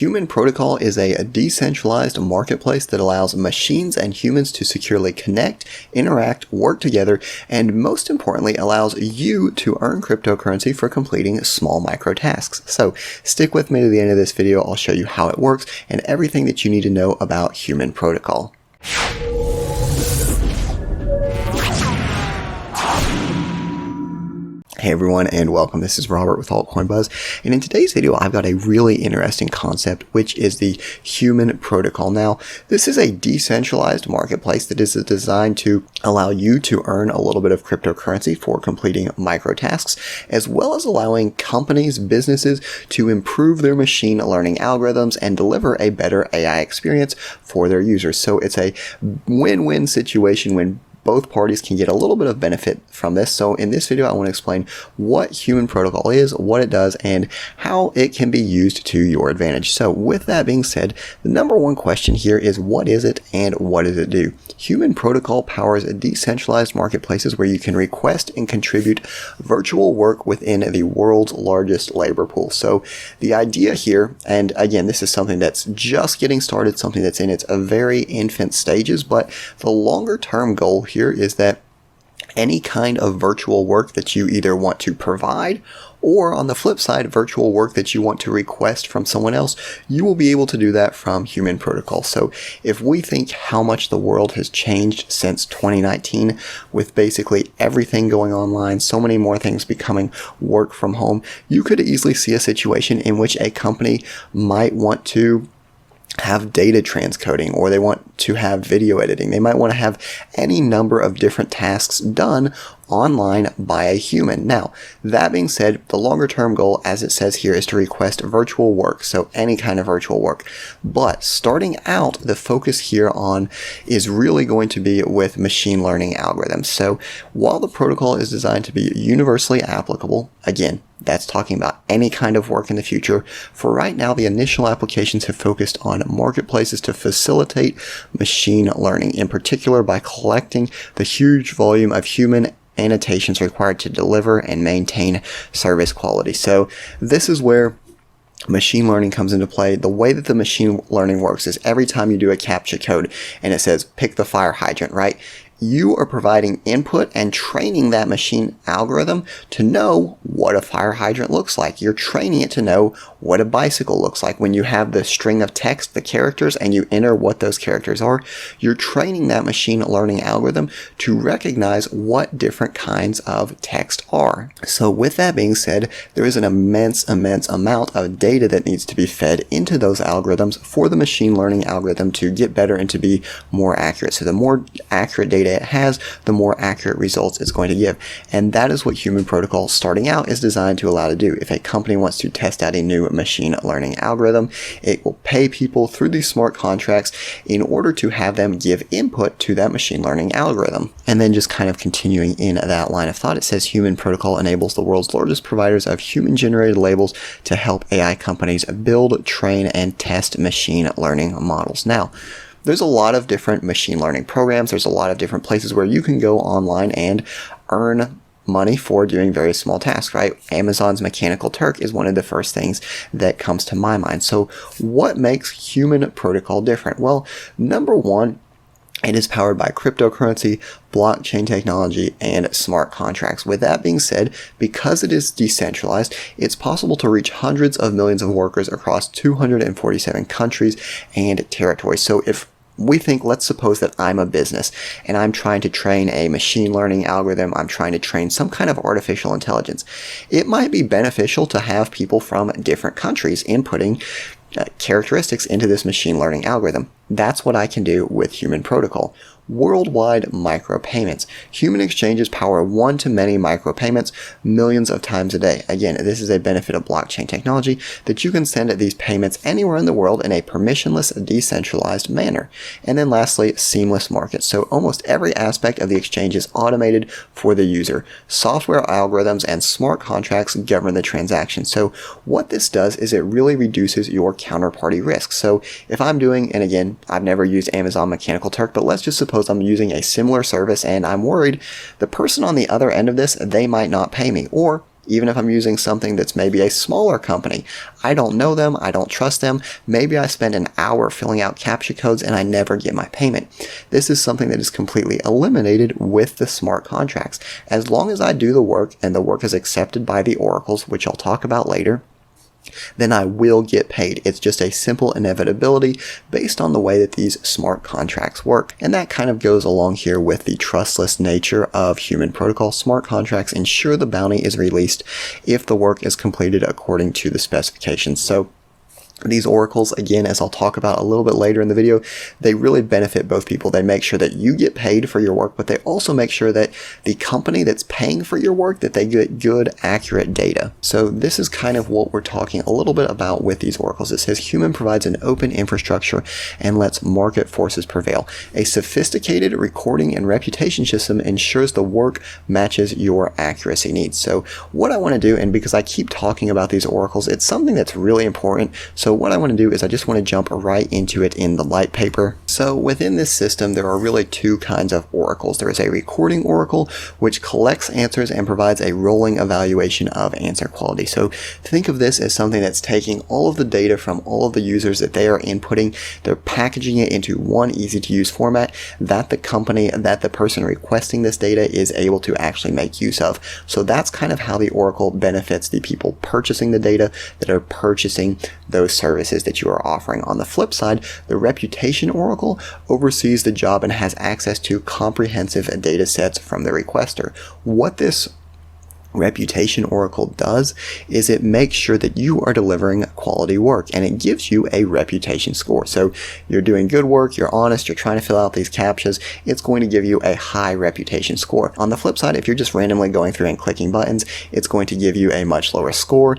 Human Protocol is a decentralized marketplace that allows machines and humans to securely connect, interact, work together, and most importantly, allows you to earn cryptocurrency for completing small micro tasks. So stick with me to the end of this video. I'll show you how it works and everything that you need to know about Human Protocol. Hey everyone, and welcome. This is Robert with Altcoin Buzz, and in today's video I've got a really interesting concept, which is the Human Protocol. Now, this is a decentralized marketplace that is designed to allow you to earn a little bit of cryptocurrency for completing micro tasks, as well as allowing companies, businesses to improve their machine learning algorithms and deliver a better AI experience for their users. So it's a win-win situation when both parties can get a little bit of benefit from this. So in this video, I want to explain what Human Protocol is, what it does, and how it can be used to your advantage. So with that being said, the number one question here is, what is it and what does it do? Human Protocol powers decentralized marketplaces where you can request and contribute virtual work within the world's largest labor pool. So the idea here, and again, this is something that's just getting started, something that's in its very infant stages, but the longer term goal here is that any kind of virtual work that you either want to provide, or on the flip side, virtual work that you want to request from someone else, you will be able to do that from Human Protocol. So if we think how much the world has changed since 2019, with basically everything going online, so many more things becoming work from home, you could easily see a situation in which a company might want to have data transcoding, or they want to have video editing. They might want to have any number of different tasks done online by a human. Now, that being said, the longer term goal, as it says here, is to request virtual work, so any kind of virtual work. But starting out, the focus here on is really going to be with machine learning algorithms. So while the protocol is designed to be universally applicable, again, that's talking about any kind of work in the future. For right now, the initial applications have focused on marketplaces to facilitate machine learning, in particular by collecting the huge volume of human annotations required to deliver and maintain service quality. So this is where machine learning comes into play. The way that the machine learning works is every time you do a CAPTCHA code and it says pick the fire hydrant, right? You are providing input and training that machine algorithm to know what a fire hydrant looks like. You're training it to know what a bicycle looks like. When you have the string of text, the characters, and you enter what those characters are, you're training that machine learning algorithm to recognize what different kinds of text are. So with that being said, there is an immense amount of data that needs to be fed into those algorithms for the machine learning algorithm to get better and to be more accurate. So the more accurate data it has, the more accurate results it's going to give. And that is what Human Protocol starting out is designed to allow to do. If a company wants to test out a new machine learning algorithm, it will pay people through these smart contracts in order to have them give input to that machine learning algorithm. And then just kind of continuing in that line of thought, it says Human Protocol enables the world's largest providers of human-generated labels to help AI companies build, train, and test machine learning models. Now, there's a lot of different machine learning programs. There's a lot of different places where you can go online and earn money for doing very small tasks, right? Amazon's Mechanical Turk is one of the first things that comes to my mind. So what makes Human Protocol different? Well, number one, it is powered by cryptocurrency, blockchain technology, and smart contracts. With that being said, because it is decentralized, it's possible to reach hundreds of millions of workers across 247 countries and territories. So if we think, let's suppose that I'm a business and I'm trying to train a machine learning algorithm, I'm trying to train some kind of artificial intelligence. It might be beneficial to have people from different countries inputting characteristics into this machine learning algorithm. That's what I can do with Human Protocol. Worldwide micropayments. Human exchanges power one-to-many micropayments millions of times a day. Again, this is a benefit of blockchain technology, that you can send these payments anywhere in the world in a permissionless, decentralized manner. And then lastly, seamless markets. So almost every aspect of the exchange is automated for the user. Software algorithms and smart contracts govern the transaction. So what this does is it really reduces your counterparty risk. So if I'm doing, and again, I've never used Amazon Mechanical Turk, but let's just suppose I'm using a similar service and I'm worried the person on the other end of this, they might not pay me, or Even if I'm using something that's maybe a smaller company, I don't know them, I don't trust them, maybe I spend an hour filling out CAPTCHA codes and I never get my payment. This is something that is completely eliminated with the smart contracts. As long as I do the work and the work is accepted by the oracles, which I'll talk about later, then I will get paid. It's just a simple inevitability based on the way that these smart contracts work. And that kind of goes along here with the trustless nature of human protocol. Smart contracts ensure the bounty is released if the work is completed according to the specifications. So these oracles, again, as I'll talk about a little bit later in the video, they really benefit both people. They make sure that you get paid for your work, but they also make sure that the company that's paying for your work, that they get good, accurate data. So this is kind of what we're talking a little bit about with these oracles. It says human provides an open infrastructure and lets market forces prevail. A sophisticated recording and reputation system ensures the work matches your accuracy needs. So what I want to do, and because I keep talking about these oracles, it's something that's really important. So what I want to do is I just want to jump right into it in the light paper. So within this system, there are really two kinds of oracles. There is a recording oracle, which collects answers and provides a rolling evaluation of answer quality. So think of this as something that's taking all of the data from all of the users that they are inputting. They're packaging it into one easy to use format that the company, that the person requesting this data is able to actually make use of. So that's kind of how the oracle benefits the people purchasing the data, that are purchasing those services that you are offering. On the flip side, the reputation oracle oversees the job and has access to comprehensive data sets from the requester. What this reputation oracle does is it makes sure that you are delivering quality work, and it gives you a reputation score. So you're doing good work, you're honest, you're trying to fill out these CAPTCHAs, it's going to give you a high reputation score. On the flip side, if you're just randomly going through and clicking buttons, it's going to give you a much lower score.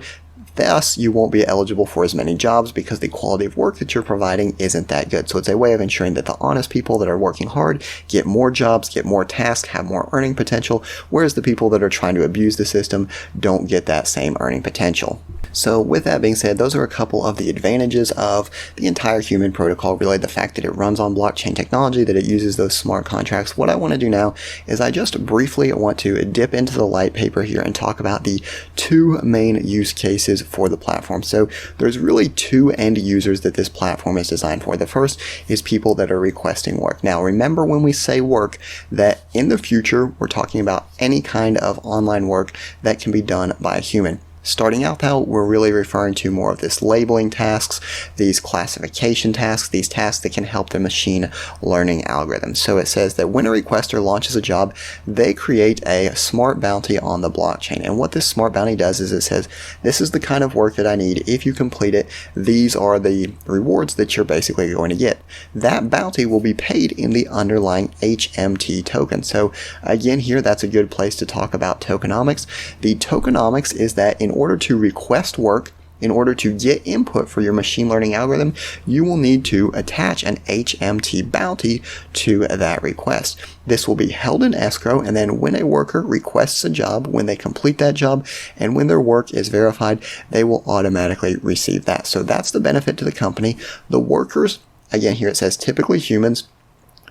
Thus, you won't be eligible for as many jobs because the quality of work that you're providing isn't that good. So it's a way of ensuring that the honest people that are working hard get more jobs, get more tasks, have more earning potential, whereas the people that are trying to abuse the system don't get that same earning potential. So with that being said, those are a couple of the advantages of the entire human protocol, really the fact that it runs on blockchain technology, that it uses those smart contracts. What I want to do now is I just briefly want to dip into the light paper here and talk about the two main use cases for the platform. So there's really two end users that this platform is designed for. The first is people that are requesting work. Now remember, when we say work, that in the future we're talking about any kind of online work that can be done by a human. Starting out though, we're really referring to more of this labeling tasks, these classification tasks, these tasks that can help the machine learning algorithms. So it says that when a requester launches a job, they create a smart bounty on the blockchain. And what this smart bounty does is it says, this is the kind of work that I need. If you complete it, these are the rewards that you're basically going to get. That bounty will be paid in the underlying HMT token. So again, here, that's a good place to talk about tokenomics. The tokenomics is that in order to request work, in order to get input for your machine learning algorithm, you will need to attach an HMT bounty to that request. This will be held in escrow, and then when a worker requests a job, when they complete that job, and when their work is verified, they will automatically receive that. So that's the benefit to the company. The workers, again, here it says typically humans,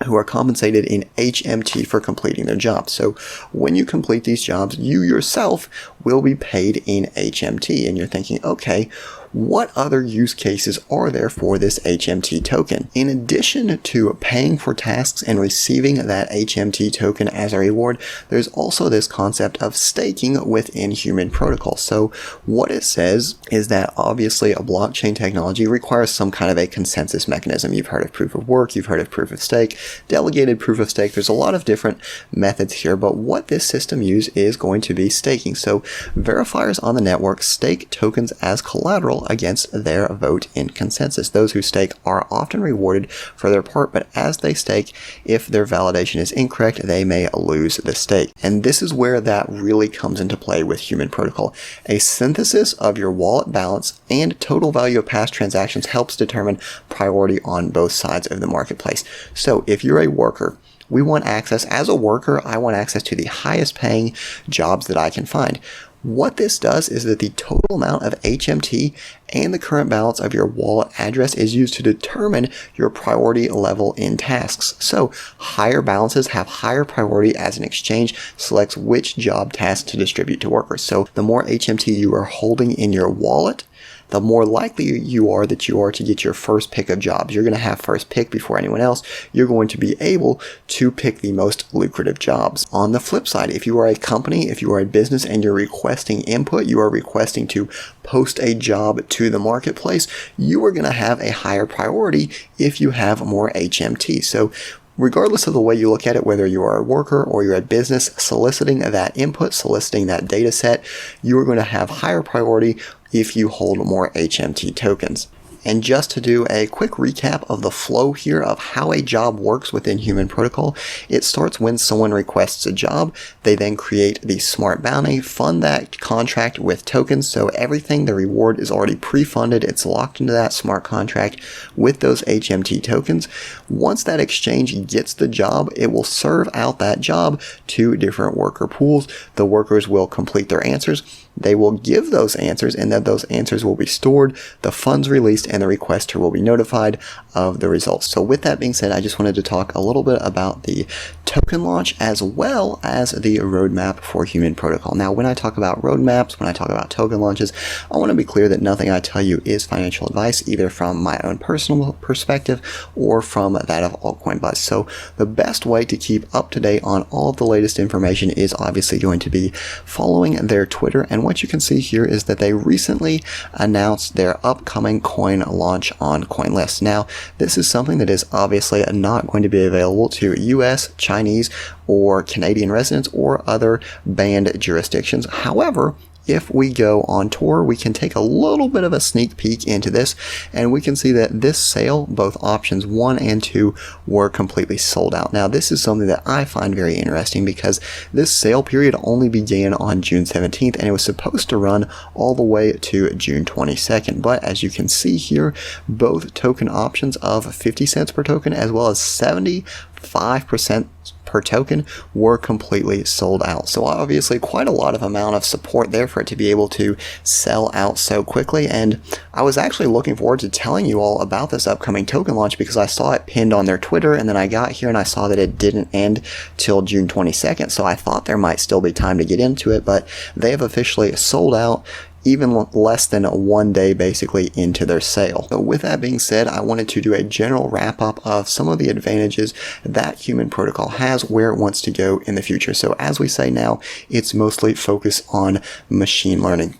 who are compensated in HMT for completing their jobs. So when you complete these jobs, you yourself will be paid in HMT. And you're thinking, okay, what other use cases are there for this HMT token? In addition to paying for tasks and receiving that HMT token as a reward, there's also this concept of staking within human protocol. So what it says is that obviously a blockchain technology requires some kind of a consensus mechanism. You've heard of proof of work, you've heard of proof of stake, delegated proof of stake. There's a lot of different methods here, but what this system uses is going to be staking. So verifiers on the network stake tokens as collateral against their vote in consensus. Those who stake are often rewarded for their part, but as they stake, if their validation is incorrect, they may lose the stake. And this is where that really comes into play with human protocol. A synthesis of your wallet balance and total value of past transactions helps determine priority on both sides of the marketplace. So if you're a worker, we want access, as a worker, I want access to the highest paying jobs that I can find. What this does is that the total amount of HMT and the current balance of your wallet address is used to determine your priority level in tasks. So higher balances have higher priority as an exchange selects which job task to distribute to workers. So the more HMT you are holding in your wallet, the more likely you are to get your first pick of jobs. You're going to have first pick before anyone else. You're going to be able to pick the most lucrative jobs. On the flip side, if you are a company, if you are a business and you're requesting input, you are requesting to post a job to the marketplace, you are going to have a higher priority if you have more HMT. So regardless of the way you look at it, whether you are a worker or you're a business soliciting that input, soliciting that data set, you are going to have higher priority if you hold more HMT tokens. And just to do a quick recap of the flow here of how a job works within Human Protocol, it starts when someone requests a job. They then create the smart bounty, fund that contract with tokens. So everything, the reward is already pre-funded. It's locked into that smart contract with those HMT tokens. Once that exchange gets the job, it will serve out that job to different worker pools. The workers will complete their answers. They will give those answers, and then those answers will be stored, the funds released, and the requester will be notified of the results. So with that being said, I just wanted to talk a little bit about the token launch as well as the roadmap for Human Protocol. Now, when I talk about roadmaps, when I talk about token launches, I want to be clear that nothing I tell you is financial advice, either from my own personal perspective or from that of Altcoin Buzz. So the best way to keep up to date on all of the latest information is obviously going to be following their Twitter. And what you can see here is that they recently announced their upcoming coin launch on CoinList. Now, this is something that is obviously not going to be available to US, Chinese, or Canadian residents or other banned jurisdictions. However, if we go on tour, we can take a little bit of a sneak peek into this, and we can see that this sale, both options 1 and 2, were completely sold out. Now, this is something that I find very interesting because this sale period only began on June 17th, and it was supposed to run all the way to June 22nd. But as you can see here, both token options of 50 cents per token as well as 75% per token were completely sold out. So obviously quite a lot of amount of support there for it to be able to sell out so quickly. And I was actually looking forward to telling you all about this upcoming token launch because I saw it pinned on their Twitter, and then I got here and I saw that it didn't end till June 22nd. So I thought there might still be time to get into it, but they have officially sold out even less than 1 day basically into their sale. So with that being said, I wanted to do a general wrap up of some of the advantages that Human Protocol has, where it wants to go in the future. So as we say now, it's mostly focused on machine learning.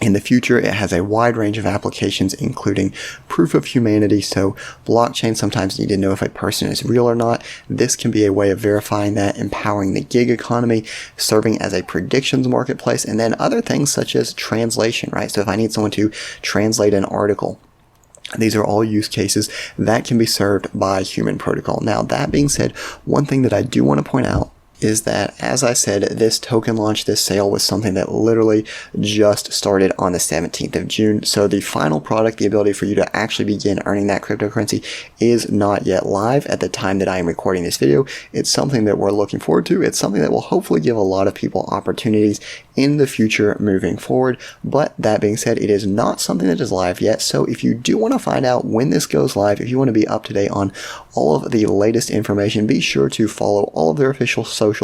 In the future, it has a wide range of applications, including proof of humanity. So blockchain sometimes need to know if a person is real or not. This can be a way of verifying that, empowering the gig economy, serving as a predictions marketplace, and then other things such as translation, right? So if I need someone to translate an article, these are all use cases that can be served by Human Protocol. Now, that being said, one thing that I do want to point out is that, as I said, this token launch, this sale was something that literally just started on the 17th of June. So the final product, the ability for you to actually begin earning that cryptocurrency, is not yet live at the time that I am recording this video. It's something that we're looking forward to. It's something that will hopefully give a lot of people opportunities in the future moving forward. But that being said, it is not something that is live yet. So if you do want to find out when this goes live, if you want to be up to date on all of the latest information, be sure to follow all of their official socials,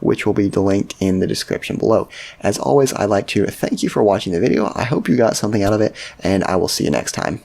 which will be linked in the description below. As always, I'd like to thank you for watching the video. I hope you got something out of it, and I will see you next time.